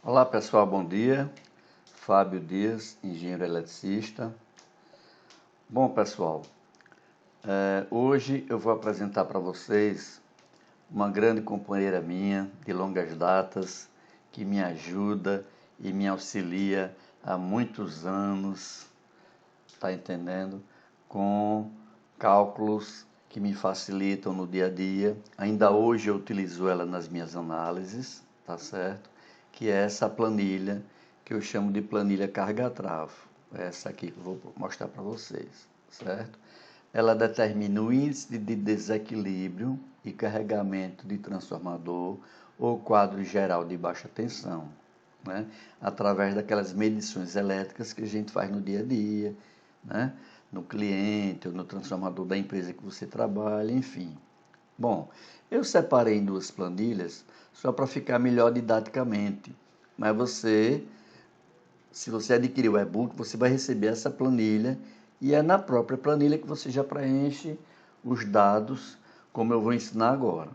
Olá pessoal, bom dia. Fábio Dias, engenheiro eletricista. Bom pessoal, hoje eu vou apresentar para vocês uma grande companheira minha de longas datas que me ajuda e me auxilia há muitos anos, tá entendendo? Com cálculos que me facilitam no dia a dia. Ainda hoje eu utilizo ela nas minhas análises, tá certo? Que é essa planilha que eu chamo de planilha carga-travo. É essa aqui que eu vou mostrar para vocês, certo? Ela determina o índice de desequilíbrio e carregamento de transformador ou quadro geral de baixa tensão, né? Através daquelas medições elétricas que a gente faz no dia a dia, né? No cliente ou no transformador da empresa que você trabalha, enfim. Bom, eu separei em duas planilhas só para ficar melhor didaticamente, mas se você adquirir o e-book, você vai receber essa planilha e é na própria planilha que você já preenche os dados, como eu vou ensinar agora,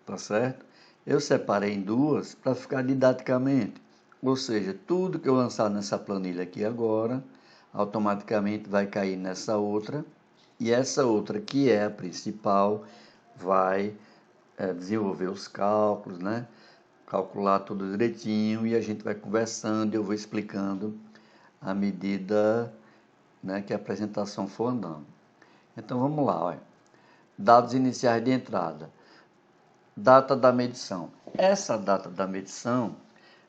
tá certo? Eu separei em duas para ficar didaticamente, ou seja, tudo que eu lançar nessa planilha aqui agora, automaticamente vai cair nessa outra, e essa outra, que é a principal, vai desenvolver os cálculos, né? Calcular tudo direitinho e a gente vai conversando e eu vou explicando à medida, né, que a apresentação for andando. Então vamos lá, olha. Dados iniciais de entrada. Data da medição. Essa data da medição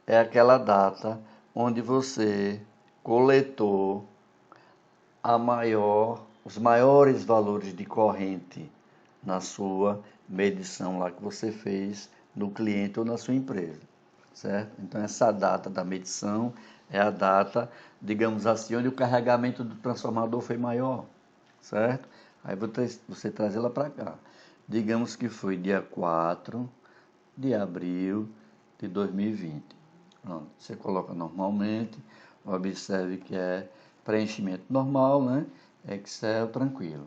é aquela data onde você coletou os maiores valores de corrente na sua medição lá que você fez no cliente ou na sua empresa, certo? Então essa data da medição é a data, digamos assim, onde o carregamento do transformador foi maior, certo? Aí você traz ela para cá. Digamos que foi dia 4 de abril de 2020. Pronto, você coloca normalmente, observe que é preenchimento normal, né? Excel tranquilo.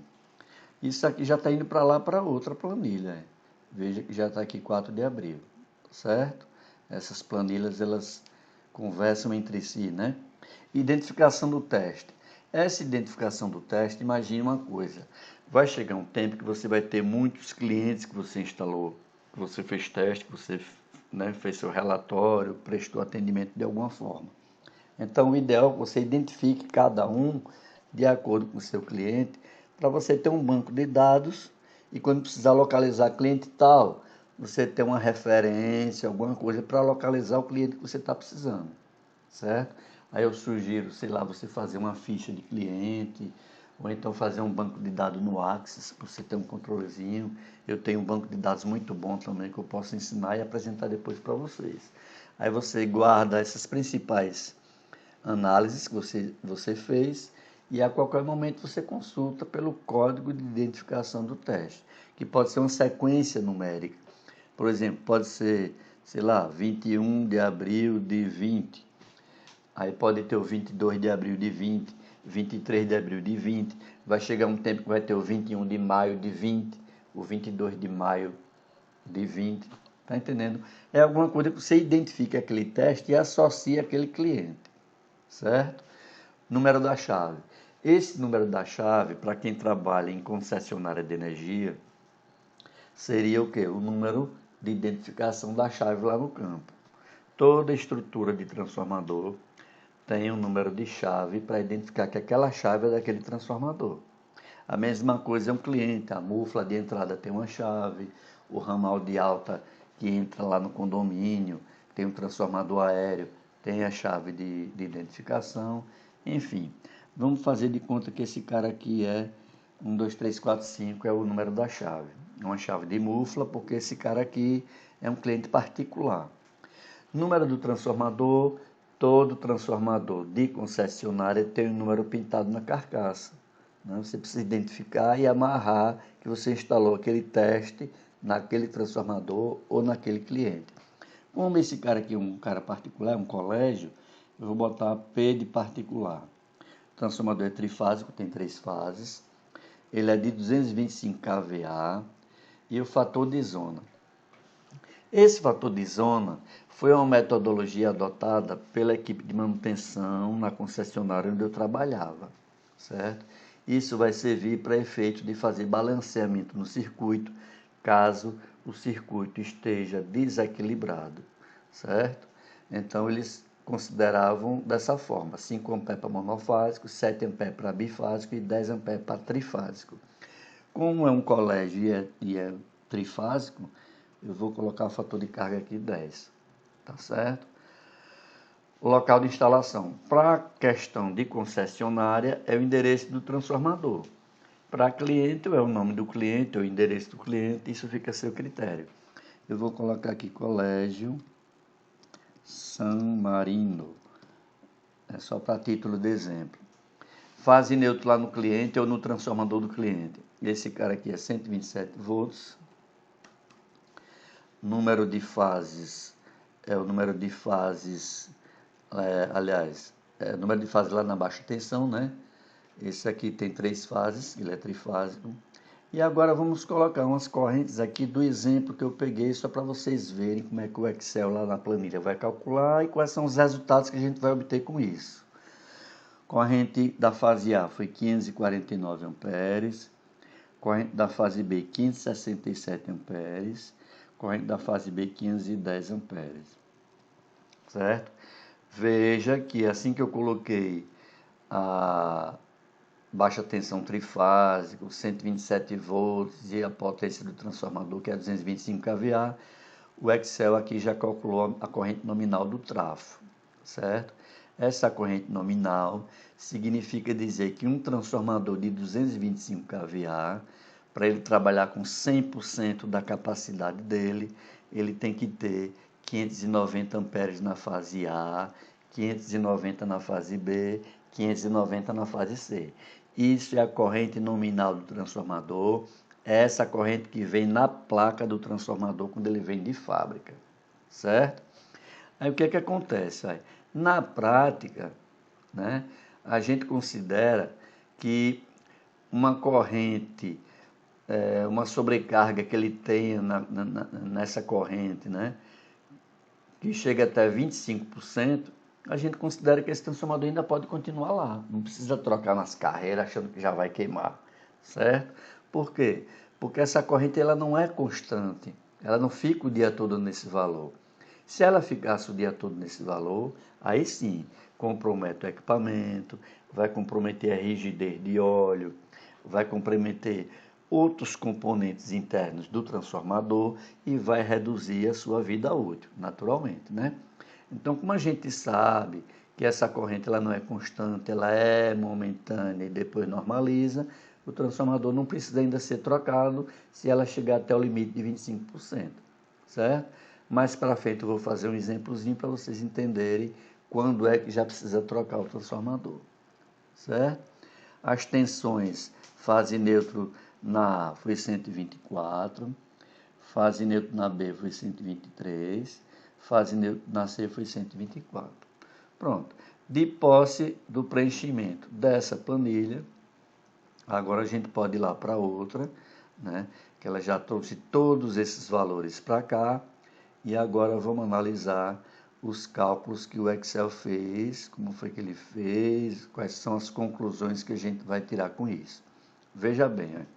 Isso aqui já está indo para lá para outra planilha. Veja que já está aqui 4 de abril, certo? Essas planilhas elas conversam entre si, né? Identificação do teste. Essa identificação do teste, imagine uma coisa. Vai chegar um tempo que você vai ter muitos clientes que você instalou, que você fez teste, que você, né, fez seu relatório, prestou atendimento de alguma forma. Então, o ideal é que você identifique cada um de acordo com o seu cliente, para você ter um banco de dados e quando precisar localizar cliente tal, você ter uma referência, alguma coisa para localizar o cliente que você está precisando, certo? Aí eu sugiro, sei lá, você fazer uma ficha de cliente, ou então fazer um banco de dados no Axis, para você ter um controlezinho. Eu tenho um banco de dados muito bom também, que eu posso ensinar e apresentar depois para vocês. Aí você guarda essas principais análises que você fez e a qualquer momento você consulta pelo código de identificação do teste, que pode ser uma sequência numérica. Por exemplo, pode ser, sei lá, 21 de abril de 20. Aí pode ter o 22 de abril de 20, 23 de abril de 20. Vai chegar um tempo que vai ter o 21 de maio de 20, o 22 de maio de 20. Tá entendendo? É alguma coisa que você identifica aquele teste e associa aquele cliente, certo? Número da chave. Esse número da chave, para quem trabalha em concessionária de energia, seria o quê? O número de identificação da chave lá no campo. Toda estrutura de transformador tem um número de chave para identificar que aquela chave é daquele transformador. A mesma coisa é um cliente, a mufla de entrada tem uma chave, o ramal de alta que entra lá no condomínio tem um transformador aéreo, tem a chave de identificação, enfim. Vamos fazer de conta que esse cara aqui é 1, 2, 3, 4, 5 é o número da chave. É uma chave de mufla, porque esse cara aqui é um cliente particular. Número do transformador, todo transformador de concessionária tem um número pintado na carcaça. Né? Você precisa identificar e amarrar que você instalou aquele teste naquele transformador ou naquele cliente. Como esse cara aqui é um cara particular, um colégio, eu vou botar P de particular. O transformador é trifásico, tem 3 fases. Ele é de 225 kVA e o fator de zona. Esse fator de zona foi uma metodologia adotada pela equipe de manutenção na concessionária onde eu trabalhava, certo? Isso vai servir para efeito de fazer balanceamento no circuito, caso o circuito esteja desequilibrado, certo? Então, eles consideravam dessa forma: 5 A para monofásico, 7 A para bifásico e 10 A para trifásico. Como é um colégio e é trifásico, eu vou colocar o fator de carga aqui 10, tá certo? O local de instalação. Para a questão de concessionária, é o endereço do transformador. Para cliente, é o nome do cliente, é o endereço do cliente, isso fica a seu critério. Eu vou colocar aqui Colégio San Marino, é só para título de exemplo. Fase neutra lá no cliente ou no transformador do cliente. Esse cara aqui é 127 volts. Número de fases é o número de fases, número de fases lá na baixa tensão, né? Esse aqui tem 3 fases, ele é trifásico. E agora vamos colocar umas correntes aqui do exemplo que eu peguei, só para vocês verem como é que o Excel lá na planilha vai calcular e quais são os resultados que a gente vai obter com isso. Corrente da fase A foi 549 amperes, corrente da fase B 567 amperes, corrente da fase B 510 amperes, certo? Veja que assim que eu coloquei a baixa tensão trifásico, 127 volts e a potência do transformador, que é 225 kVA, o Excel aqui já calculou a corrente nominal do trafo, certo? Essa corrente nominal significa dizer que um transformador de 225 kVA, para ele trabalhar com 100% da capacidade dele, ele tem que ter 590 amperes na fase A, 590 na fase B, 590 na fase C. Isso é a corrente nominal do transformador, é essa corrente que vem na placa do transformador quando ele vem de fábrica, certo? Aí o que é que acontece? Aí, na prática, né, a gente considera que uma corrente, uma sobrecarga que ele tenha nessa corrente, né, que chega até 25%, a gente considera que esse transformador ainda pode continuar lá. Não precisa trocar nas carreiras achando que já vai queimar, certo? Por quê? Porque essa corrente ela não é constante, ela não fica o dia todo nesse valor. Se ela ficasse o dia todo nesse valor, aí sim, compromete o equipamento, vai comprometer a rigidez de óleo, vai comprometer outros componentes internos do transformador e vai reduzir a sua vida útil, naturalmente, né? Então, como a gente sabe que essa corrente ela não é constante, ela é momentânea e depois normaliza, o transformador não precisa ainda ser trocado se ela chegar até o limite de 25%, certo? Mais para frente eu vou fazer um exemplozinho para vocês entenderem quando é que já precisa trocar o transformador, certo? As tensões, fase neutro na A foi 124, fase neutro na B foi 123, fase neutro na C foi 124. Pronto. De posse do preenchimento dessa planilha, agora a gente pode ir lá para outra, né? Que ela já trouxe todos esses valores para cá. E agora vamos analisar os cálculos que o Excel fez, como foi que ele fez, quais são as conclusões que a gente vai tirar com isso. Veja bem,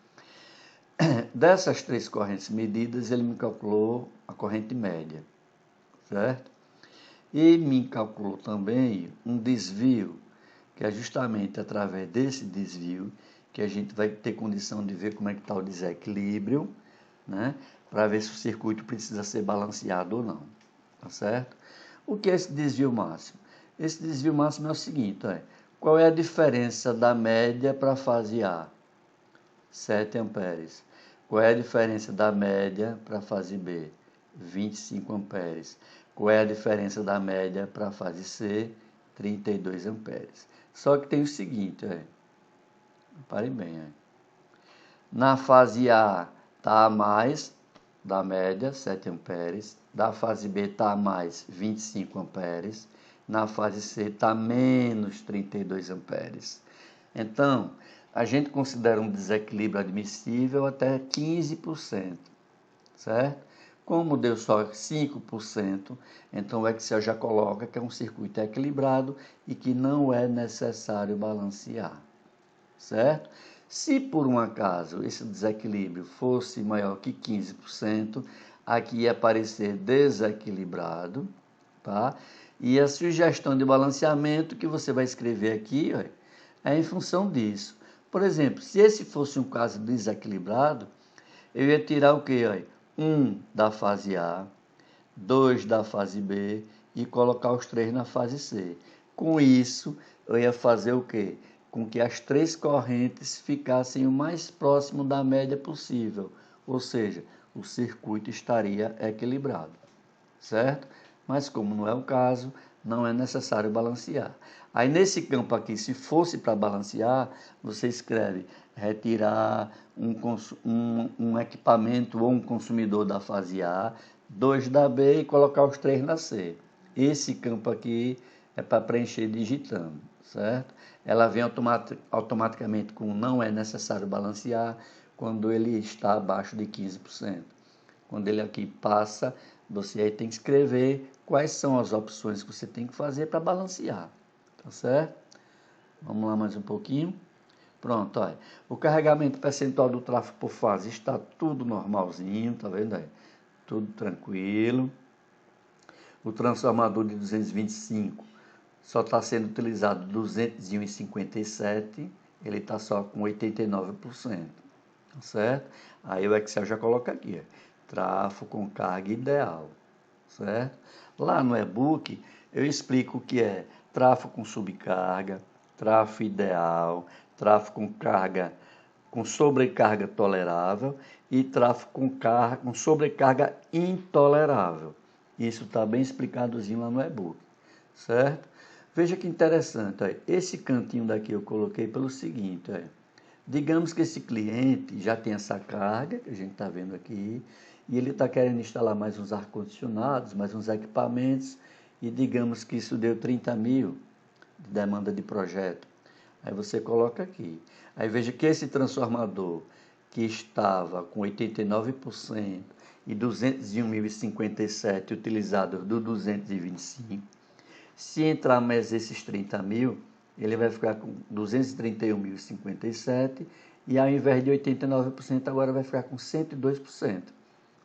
dessas 3 correntes medidas, ele me calculou a corrente média, certo? E me calculou também um desvio, que é justamente através desse desvio que a gente vai ter condição de ver como é que está o desequilíbrio, né? Para ver se o circuito precisa ser balanceado ou não, tá certo? O que é esse desvio máximo? Esse desvio máximo é o seguinte, qual é a diferença da média para a fase A? 7 amperes. Qual é a diferença da média para a fase B? 25 amperes. Qual é a diferença da média para a fase C? 32 amperes. Só que tem o seguinte, reparem bem, na fase A está a mais da média, 7 amperes. Da fase B está a mais 25 amperes. Na fase C está menos 32 amperes. Então, a gente considera um desequilíbrio admissível até 15%, certo? Como deu só 5%, então o Excel já coloca que é um circuito equilibrado e que não é necessário balancear, certo? Se por um acaso esse desequilíbrio fosse maior que 15%, aqui ia aparecer desequilibrado, tá? E a sugestão de balanceamento que você vai escrever aqui, ó, é em função disso. Por exemplo, se esse fosse um caso desequilibrado, eu ia tirar o quê? Ó? 1 da fase A, 2 da fase B e colocar os 3 na fase C. Com isso, eu ia fazer o quê? Com que as 3 correntes ficassem o mais próximo da média possível. Ou seja, o circuito estaria equilibrado, certo? Mas como não é o caso, não é necessário balancear. Aí nesse campo aqui, se fosse para balancear, você escreve retirar um equipamento ou um consumidor da fase A, 2 da B e colocar os 3 na C. Esse campo aqui é para preencher digitando, certo? Ela vem automaticamente com não é necessário balancear quando ele está abaixo de 15%. Quando ele aqui passa, você aí tem que escrever quais são as opções que você tem que fazer para balancear, tá certo? Vamos lá mais um pouquinho. Pronto, olha. O carregamento percentual do tráfego por fase está tudo normalzinho, tá vendo aí? Tudo tranquilo. O transformador de 225 só está sendo utilizado 257, ele está só com 89%, tá certo? Aí o Excel já coloca aqui, ó, tráfego com carga ideal, certo? Lá no e-book eu explico o que é tráfego com subcarga, tráfego ideal, tráfego com carga com sobrecarga tolerável e tráfego com sobrecarga intolerável. Isso está bem explicadozinho lá no e-book, certo? Veja que interessante, ó, esse cantinho daqui eu coloquei pelo seguinte, ó, digamos que esse cliente já tem essa carga, que a gente está vendo aqui, e ele está querendo instalar mais uns ar-condicionados, mais uns equipamentos, e digamos que isso deu 30 mil de demanda de projeto. Aí você coloca aqui. Aí veja que esse transformador que estava com 89% e 201.057 utilizado do 225, se entrar mais esses 30 mil, ele vai ficar com 231.057 e ao invés de 89% agora vai ficar com 102%,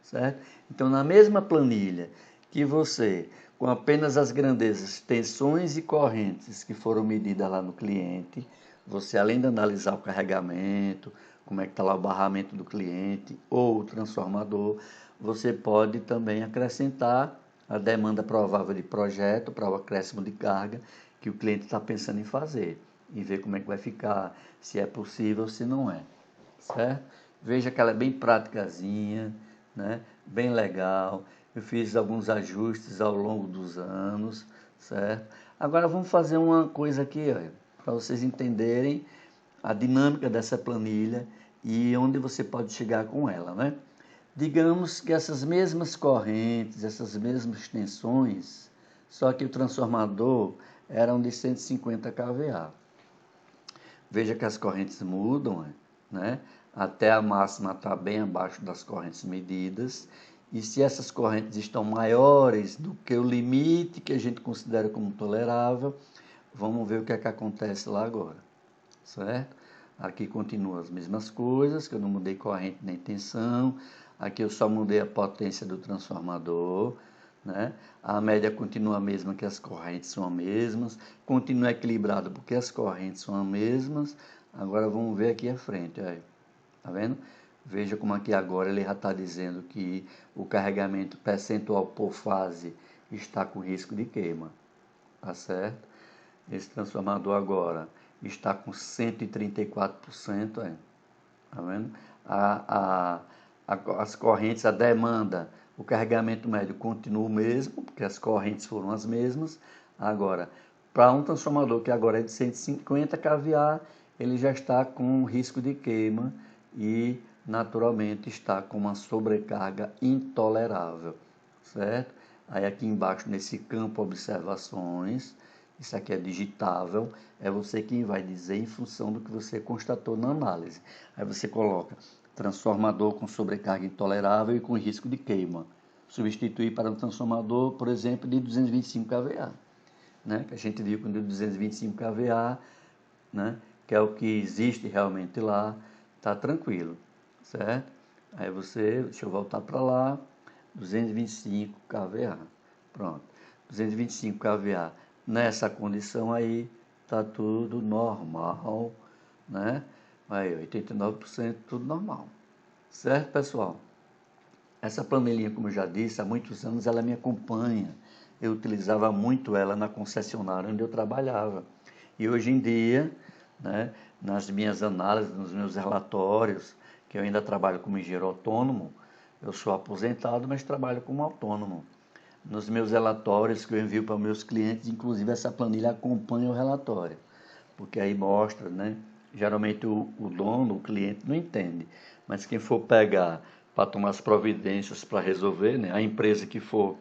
certo? Então na mesma planilha que você, com apenas as grandezas, tensões e correntes que foram medidas lá no cliente, você além de analisar o carregamento, como é que está lá o barramento do cliente ou o transformador, você pode também acrescentar a demanda provável de projeto para o acréscimo de carga que o cliente está pensando em fazer e ver como é que vai ficar, se é possível ou se não é, certo? Veja que ela é bem praticazinha, né? Bem legal. Eu fiz alguns ajustes ao longo dos anos, certo? Agora vamos fazer uma coisa aqui, para vocês entenderem a dinâmica dessa planilha e onde você pode chegar com ela, né? Digamos que essas mesmas correntes, essas mesmas tensões, só que o transformador eram de 150 kVA. Veja que as correntes mudam, né? Até a máxima está bem abaixo das correntes medidas. E se essas correntes estão maiores do que o limite que a gente considera como tolerável, vamos ver o que é que acontece lá agora, certo? Aqui continuam as mesmas coisas, que eu não mudei corrente nem tensão. Aqui eu só mudei a potência do transformador, né? A média continua a mesma, que as correntes são as mesmas. Continua equilibrado porque as correntes são as mesmas. Agora vamos ver aqui à frente, aí. Tá vendo? Veja como aqui agora ele já está dizendo que o carregamento percentual por fase está com risco de queima, tá certo? Esse transformador agora está com 134%, tá vendo? As correntes, a demanda, o carregamento médio continua o mesmo, porque as correntes foram as mesmas. Agora, para um transformador que agora é de 150 kVA, ele já está com risco de queima e, naturalmente, está com uma sobrecarga intolerável, certo? Aí aqui embaixo, nesse campo observações, isso aqui é digitável, é você quem vai dizer em função do que você constatou na análise. Aí você coloca transformador com sobrecarga intolerável e com risco de queima. substituir para um transformador, por exemplo, de 225 kVA, né? Que a gente viu com de 225 kVA, né? Que é o que existe realmente lá, tá tranquilo, certo? Aí você, deixa eu voltar para lá, 225 kVA, pronto, 225 kVA, nessa condição aí, tá tudo normal, né? Aí, 89% tudo normal, certo, pessoal? Essa planilhinha, como eu já disse, há muitos anos ela me acompanha. Eu utilizava muito ela na concessionária onde eu trabalhava. E hoje em dia, né, nas minhas análises, nos meus relatórios, que eu ainda trabalho como engenheiro autônomo, eu sou aposentado, mas trabalho como autônomo. Nos meus relatórios que eu envio para meus clientes, inclusive essa planilha acompanha o relatório, porque aí mostra, né? Geralmente o dono, o cliente não entende, mas quem for pegar para tomar as providências para resolver, né? A empresa que for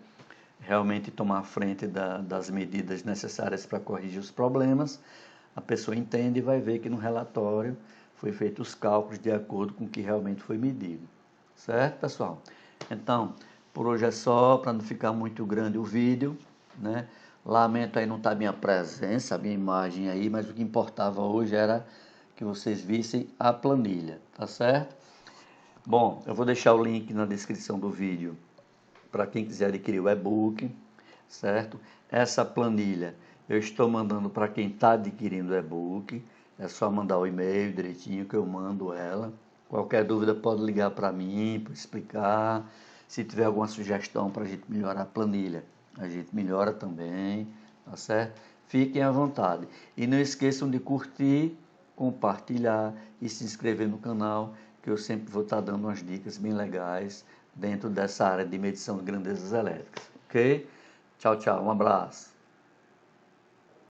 realmente tomar a frente das medidas necessárias para corrigir os problemas, a pessoa entende e vai ver que no relatório foi feito os cálculos de acordo com o que realmente foi medido. Certo, pessoal? Então, por hoje é só, para não ficar muito grande o vídeo, né? Lamento aí não estar minha presença, a minha imagem aí, mas o que importava hoje era que vocês vissem a planilha, tá certo? Bom, eu vou deixar o link na descrição do vídeo para quem quiser adquirir o e-book, certo? Essa planilha eu estou mandando para quem está adquirindo o e-book, é só mandar o e-mail direitinho que eu mando ela. Qualquer dúvida pode ligar para mim, para explicar. Se tiver alguma sugestão para a gente melhorar a planilha, a gente melhora também, tá certo? Fiquem à vontade. E não esqueçam de curtir, compartilhar e se inscrever no canal, que eu sempre vou estar dando umas dicas bem legais dentro dessa área de medição de grandezas elétricas. Ok? Tchau, tchau. Um abraço.